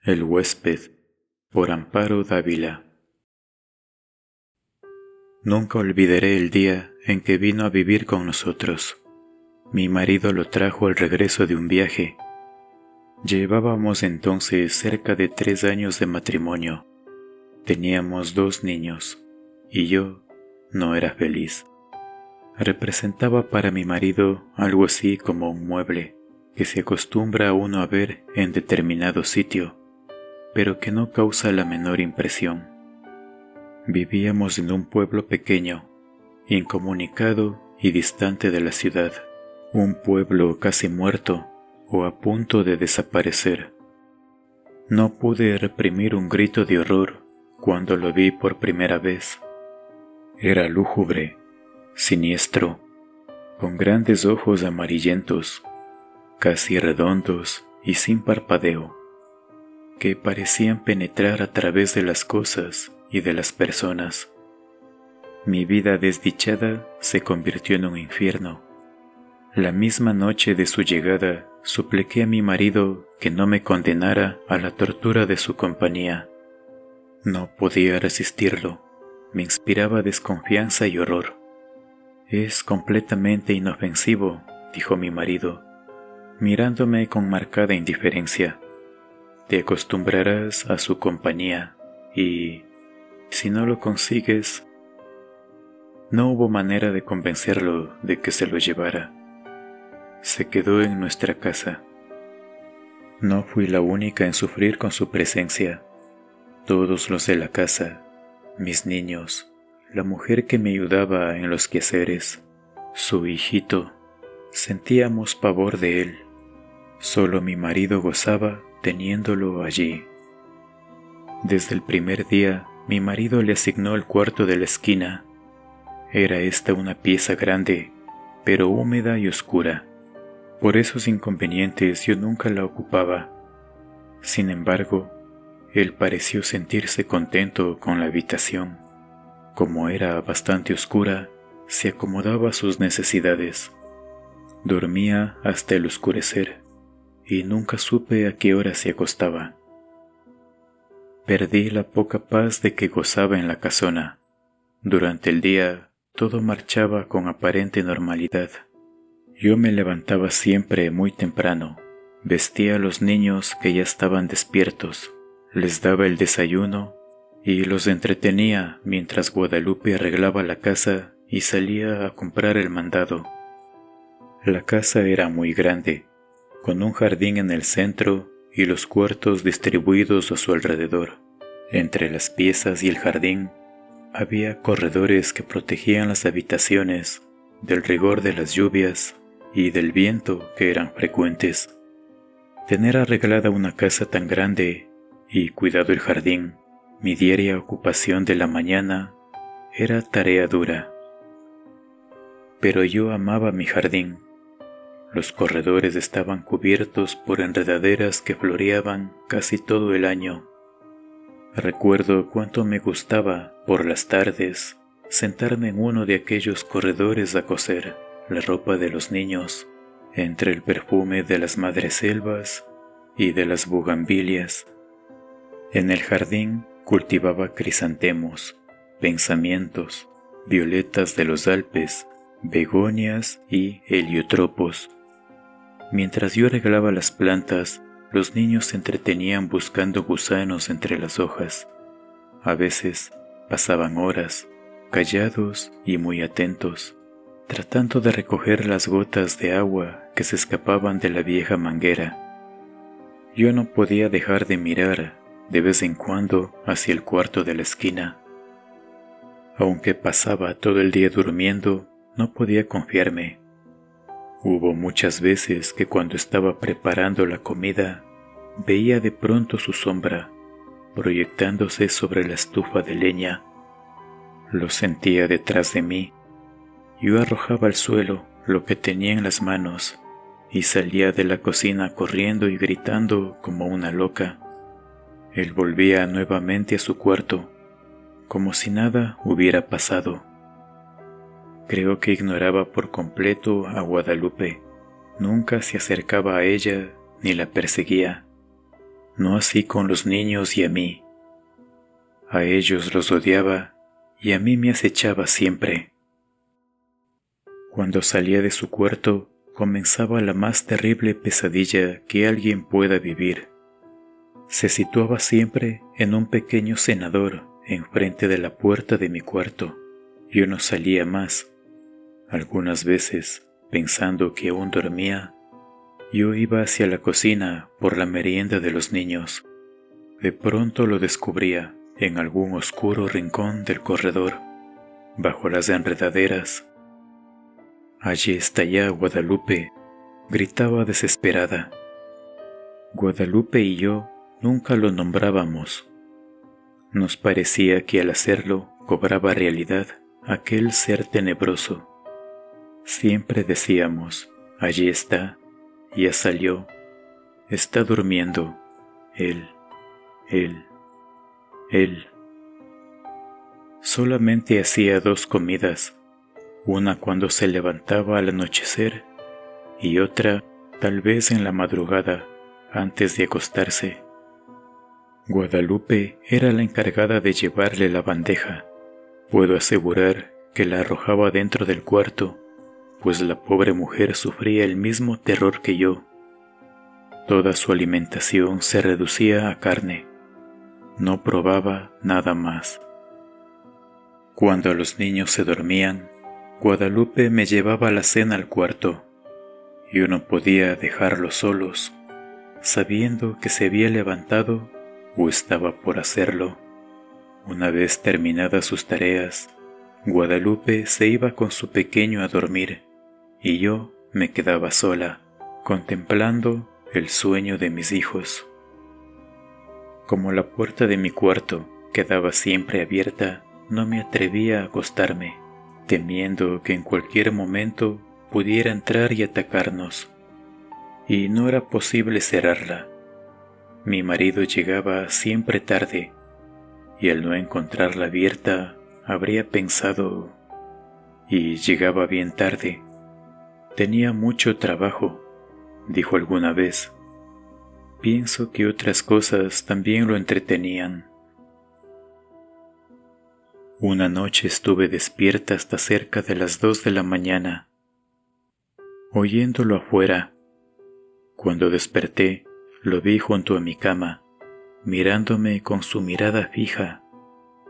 El huésped, por Amparo Dávila. Nunca olvidaré el día en que vino a vivir con nosotros. Mi marido lo trajo al regreso de un viaje. Llevábamos entonces cerca de 3 años de matrimonio. Teníamos 2 niños, y yo no era feliz. Representaba para mi marido algo así como un mueble que se acostumbra uno a ver en determinado sitio, pero que no causa la menor impresión. Vivíamos en un pueblo pequeño, incomunicado y distante de la ciudad, un pueblo casi muerto o a punto de desaparecer. No pude reprimir un grito de horror cuando lo vi por primera vez. Era lúgubre, siniestro, con grandes ojos amarillentos, casi redondos y sin parpadeo, que parecían penetrar a través de las cosas y de las personas. Mi vida desdichada se convirtió en un infierno. La misma noche de su llegada, supliqué a mi marido que no me condenara a la tortura de su compañía. No podía resistirlo, me inspiraba desconfianza y horror. «Es completamente inofensivo», dijo mi marido, mirándome con marcada indiferencia. «Te acostumbrarás a su compañía y, si no lo consigues...». No hubo manera de convencerlo de que se lo llevara. Se quedó en nuestra casa. No fui la única en sufrir con su presencia. Todos los de la casa, mis niños, la mujer que me ayudaba en los quehaceres, su hijito, sentíamos pavor de él. Solo mi marido gozaba teniéndolo allí. Desde el primer día, mi marido le asignó el cuarto de la esquina. Era esta una pieza grande, pero húmeda y oscura. Por esos inconvenientes yo nunca la ocupaba. Sin embargo, él pareció sentirse contento con la habitación. Como era bastante oscura, se acomodaba a sus necesidades. Dormía hasta el oscurecer, y nunca supe a qué hora se acostaba. Perdí la poca paz de que gozaba en la casona. Durante el día todo marchaba con aparente normalidad. Yo me levantaba siempre muy temprano, vestía a los niños que ya estaban despiertos, les daba el desayuno y los entretenía mientras Guadalupe arreglaba la casa y salía a comprar el mandado. La casa era muy grande, con un jardín en el centro y los cuartos distribuidos a su alrededor. Entre las piezas y el jardín había corredores que protegían las habitaciones del rigor de las lluvias y del viento que eran frecuentes. Tener arreglada una casa tan grande y cuidado el jardín, mi diaria ocupación de la mañana, era tarea dura. Pero yo amaba mi jardín. Los corredores estaban cubiertos por enredaderas que floreaban casi todo el año. Recuerdo cuánto me gustaba, por las tardes, sentarme en uno de aquellos corredores a coser la ropa de los niños, entre el perfume de las madreselvas y de las bugambilias. En el jardín cultivaba crisantemos, pensamientos, violetas de los Alpes, begonias y heliotropos. Mientras yo arreglaba las plantas, los niños se entretenían buscando gusanos entre las hojas. A veces pasaban horas, callados y muy atentos, tratando de recoger las gotas de agua que se escapaban de la vieja manguera. Yo no podía dejar de mirar de vez en cuando hacia el cuarto de la esquina. Aunque pasaba todo el día durmiendo, no podía confiarme. Hubo muchas veces que cuando estaba preparando la comida, veía de pronto su sombra, proyectándose sobre la estufa de leña. Lo sentía detrás de mí. Yo arrojaba al suelo lo que tenía en las manos y salía de la cocina corriendo y gritando como una loca. Él volvía nuevamente a su cuarto, como si nada hubiera pasado. Creo que ignoraba por completo a Guadalupe. Nunca se acercaba a ella ni la perseguía. no así con los niños y a mí. A ellos los odiaba y a mí me acechaba siempre. Cuando salía de su cuarto, comenzaba la más terrible pesadilla que alguien pueda vivir. Se situaba siempre en un pequeño cenador enfrente de la puerta de mi cuarto. Yo no salía más. Algunas veces, pensando que aún dormía, yo iba hacia la cocina por la merienda de los niños. De pronto lo descubría en algún oscuro rincón del corredor, bajo las enredaderas. Allí está ya Guadalupe, gritaba desesperada. Guadalupe y yo nunca lo nombrábamos. Nos parecía que al hacerlo cobraba realidad aquel ser tenebroso. Siempre decíamos, allí está, ya salió, está durmiendo, él. Solamente hacía 2 comidas, una cuando se levantaba al anochecer y otra tal vez en la madrugada antes de acostarse. Guadalupe era la encargada de llevarle la bandeja. Puedo asegurar que la arrojaba dentro del cuarto, pues la pobre mujer sufría el mismo terror que yo. Toda su alimentación se reducía a carne. No probaba nada más. Cuando los niños se dormían, Guadalupe me llevaba la cena al cuarto. Yo no podía dejarlos solos, sabiendo que se había levantado o estaba por hacerlo. Una vez terminadas sus tareas, Guadalupe se iba con su pequeño a dormir y yo me quedaba sola, contemplando el sueño de mis hijos. Como la puerta de mi cuarto quedaba siempre abierta, no me atrevía a acostarme, temiendo que en cualquier momento pudiera entrar y atacarnos. Y no era posible cerrarla. Mi marido llegaba siempre tarde, y al no encontrarla abierta, habría pensado, y llegaba bien tarde. Tenía mucho trabajo, dijo alguna vez. Pienso que otras cosas también lo entretenían. Una noche estuve despierta hasta cerca de las 2 de la mañana, oyéndolo afuera. Cuando desperté, lo vi junto a mi cama, mirándome con su mirada fija,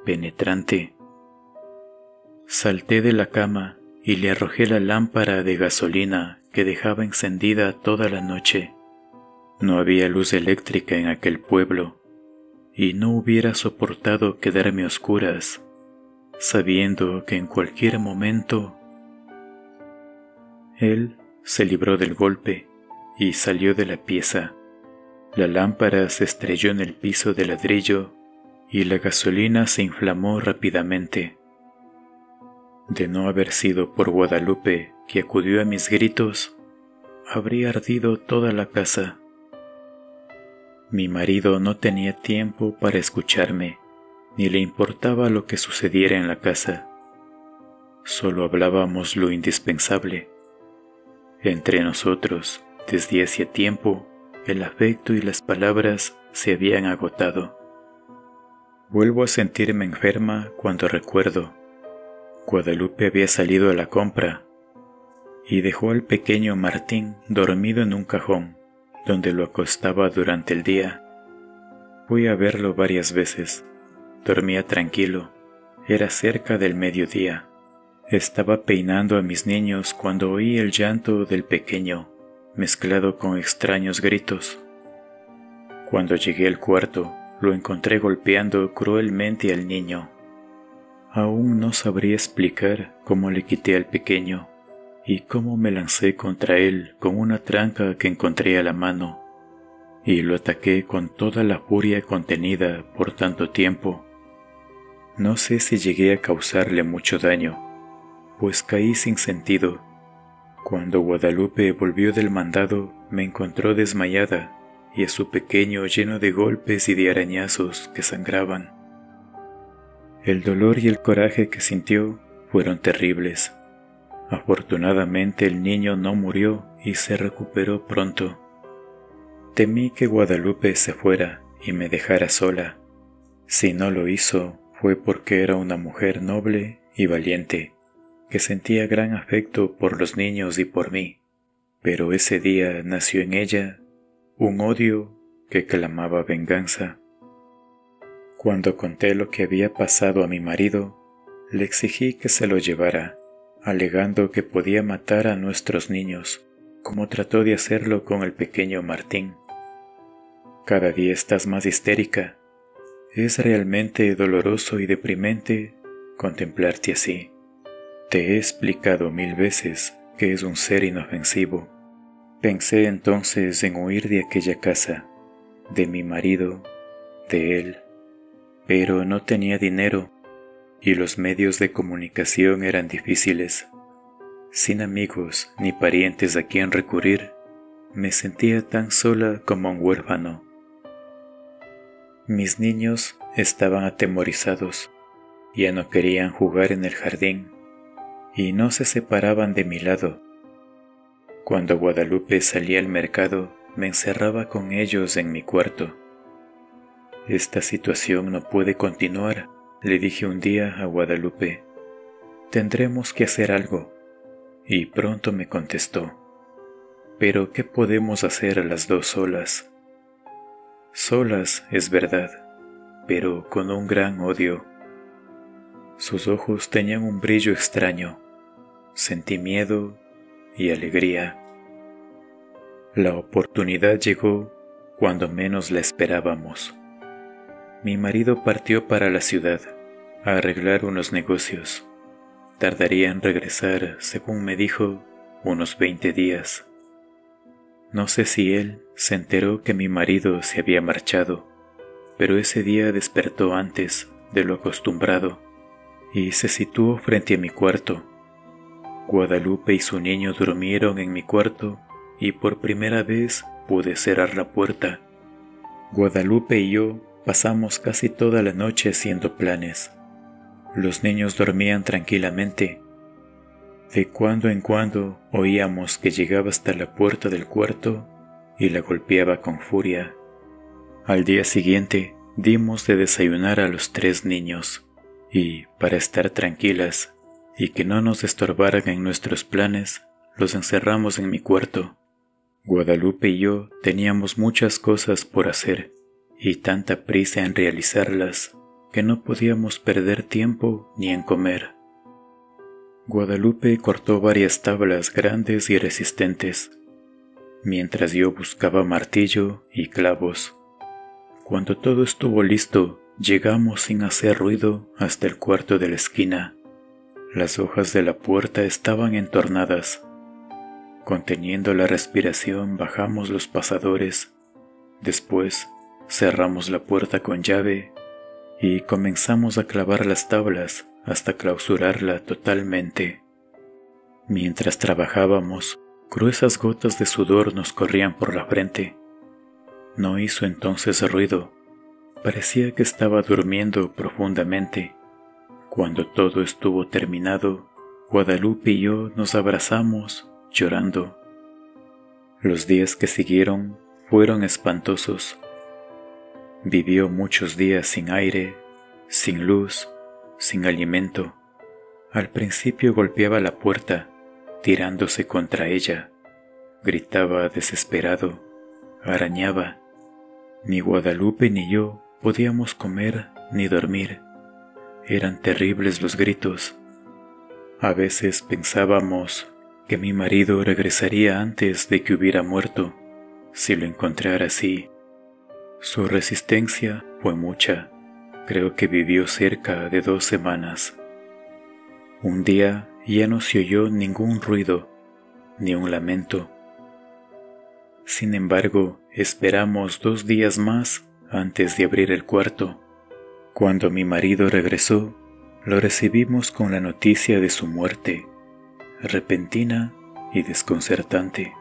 penetrante. Salté de la cama y le arrojé la lámpara de gasolina que dejaba encendida toda la noche. No había luz eléctrica en aquel pueblo, y no hubiera soportado quedarme a oscuras, sabiendo que en cualquier momento... Él se libró del golpe y salió de la pieza. La lámpara se estrelló en el piso de ladrillo y la gasolina se inflamó rápidamente. De no haber sido por Guadalupe, que acudió a mis gritos, habría ardido toda la casa. Mi marido no tenía tiempo para escucharme, ni le importaba lo que sucediera en la casa. Solo hablábamos lo indispensable. Entre nosotros, desde hacía tiempo, el afecto y las palabras se habían agotado. Vuelvo a sentirme enferma cuando recuerdo. Guadalupe había salido a la compra y dejó al pequeño Martín dormido en un cajón, donde lo acostaba durante el día. Fui a verlo varias veces. Dormía tranquilo. Era cerca del mediodía. Estaba peinando a mis niños cuando oí el llanto del pequeño, mezclado con extraños gritos. Cuando llegué al cuarto, lo encontré golpeando cruelmente al niño. Aún no sabría explicar cómo le quité al pequeño y cómo me lancé contra él con una tranca que encontré a la mano, y lo ataqué con toda la furia contenida por tanto tiempo. No sé si llegué a causarle mucho daño, pues caí sin sentido. Cuando Guadalupe volvió del mandado, me encontró desmayada y a su pequeño lleno de golpes y de arañazos que sangraban. El dolor y el coraje que sintió fueron terribles. Afortunadamente el niño no murió y se recuperó pronto. Temí que Guadalupe se fuera y me dejara sola. Si no lo hizo, fue porque era una mujer noble y valiente, que sentía gran afecto por los niños y por mí. Pero ese día nació en ella un odio que clamaba venganza. Cuando conté lo que había pasado a mi marido, le exigí que se lo llevara, alegando que podía matar a nuestros niños, como trató de hacerlo con el pequeño Martín. Cada día estás más histérica. Es realmente doloroso y deprimente contemplarte así. Te he explicado 1000 veces que es un ser inofensivo. Pensé entonces en huir de aquella casa, de mi marido, de él, pero no tenía dinero y los medios de comunicación eran difíciles. Sin amigos ni parientes a quien recurrir, me sentía tan sola como un huérfano. Mis niños estaban atemorizados, ya no querían jugar en el jardín y no se separaban de mi lado. Cuando Guadalupe salía al mercado, me encerraba con ellos en mi cuarto. Esta situación no puede continuar, le dije un día a Guadalupe. Tendremos que hacer algo. Y pronto me contestó. ¿Pero qué podemos hacer las dos solas? Solas, es verdad, pero con un gran odio. Sus ojos tenían un brillo extraño. Sentí miedo y alegría. La oportunidad llegó cuando menos la esperábamos. Mi marido partió para la ciudad a arreglar unos negocios. Tardaría en regresar, según me dijo, unos 20 días. No sé si él se enteró que mi marido se había marchado, pero ese día despertó antes de lo acostumbrado y se situó frente a mi cuarto. Guadalupe y su niño durmieron en mi cuarto y por primera vez pude cerrar la puerta. Guadalupe y yo pasamos casi toda la noche haciendo planes. Los niños dormían tranquilamente. De cuando en cuando oíamos que llegaba hasta la puerta del cuarto y la golpeaba con furia. Al día siguiente dimos de desayunar a los 3 niños y, para estar tranquilas y que no nos estorbaran en nuestros planes, los encerramos en mi cuarto. Guadalupe y yo teníamos muchas cosas por hacer y tanta prisa en realizarlas que no podíamos perder tiempo ni en comer. Guadalupe cortó varias tablas grandes y resistentes, mientras yo buscaba martillo y clavos. Cuando todo estuvo listo, llegamos sin hacer ruido hasta el cuarto de la esquina. Las hojas de la puerta estaban entornadas. Conteniendo la respiración, bajamos los pasadores. Después, cerramos la puerta con llave y comenzamos a clavar las tablas hasta clausurarla totalmente. Mientras trabajábamos, gruesas gotas de sudor nos corrían por la frente. No hizo entonces ruido, parecía que estaba durmiendo profundamente. Cuando todo estuvo terminado, Guadalupe y yo nos abrazamos, llorando. Los días que siguieron fueron espantosos. Vivió muchos días sin aire, sin luz, sin alimento. Al principio golpeaba la puerta, tirándose contra ella. Gritaba desesperado, arañaba. Ni Guadalupe ni yo podíamos comer ni dormir. Eran terribles los gritos. A veces pensábamos que mi marido regresaría antes de que hubiera muerto, si lo encontrara así. Su resistencia fue mucha. Creo que vivió cerca de 2 semanas. Un día ya no se oyó ningún ruido, ni un lamento. Sin embargo, esperamos 2 días más antes de abrir el cuarto. Cuando mi marido regresó, lo recibimos con la noticia de su muerte, repentina y desconcertante.